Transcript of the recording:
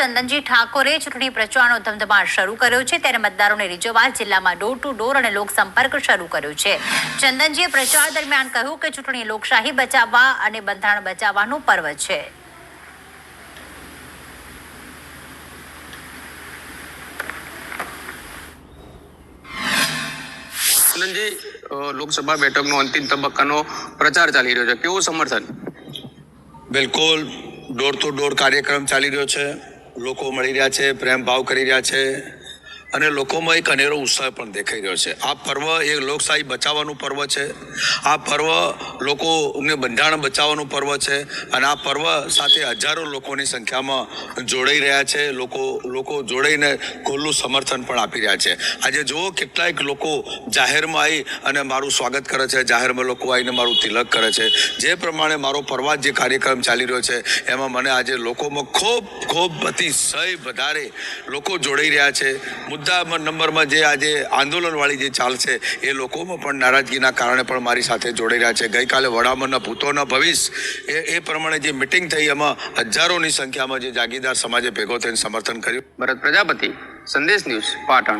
ચંદનજી ઠાકોરે ચૂંટણી પ્રચારનો ધમધમાટ શરૂ કર્યો છે, ત્યારે મતદારોને રીઝવવા જિલ્લામાં ડોર ટુ ડોર અને લોકસંપર્ક શરૂ કર્યો છે. ચંદનજીએ પ્રચાર દરમિયાન કહ્યું કે ચૂંટણી લોકશાહી બચાવવા અને બંધારણ બચાવવાનું પર્વ છે. ચંદનજી, લોકસભા બેઠકનો અંતિમ તબક્કાનો પ્રચાર ચાલી રહ્યો છે, કેવું સમર્થન? બિલકુલ ડોર ટુ ડોર કાર્યક્રમ ચાલી રહ્યો છે. લોકો મળી રહ્યા છે, પ્રેમ ભાવ કરી રહ્યા છે અને લોકોમાં એક અનેરો ઉત્સાહ પણ દેખાઈ રહ્યો છે. આ પર્વ એ લોકશાહી બચાવવાનું પર્વ છે. આ પર્વ લોકોને બંધારણ બચાવવાનું પર્વ છે અને આ પર્વ સાથે હજારો લોકોની સંખ્યામાં જોડાઈ રહ્યા છે. લોકો જોડાઈને ખુલ્લું સમર્થન પણ આપી રહ્યા છે. આજે જુઓ કેટલાક લોકો જાહેરમાં આવી અને મારું સ્વાગત કરે છે, જાહેરમાં લોકો આવીને મારું તિલક કરે છે. જે પ્રમાણે મારો પ્રવાસ જે કાર્યક્રમ ચાલી રહ્યો છે એમાં મને આજે લોકોમાં ખૂબ અતિશય વધારે લોકો જોડાઈ રહ્યા છે. મુદ્દા નંબરમાં જે આજે આંદોલનવાળી જે ચાલ છે એ લોકોમાં પણ નારાજગીના કારણે પણ મારી સાથે જોડાઈ રહ્યા છે. ગઈકાલે વડામણના ભૂતોના ભવિષ્ય એ પ્રમાણે જે મિટિંગ થઈ એમાં હજારોની સંખ્યામાં જે જાગીરદાર સમાજે ભેગો થઈને સમર્થન કર્યું. ભરત પ્રજાપતિ, સંદેશ ન્યૂઝ, પાટણ.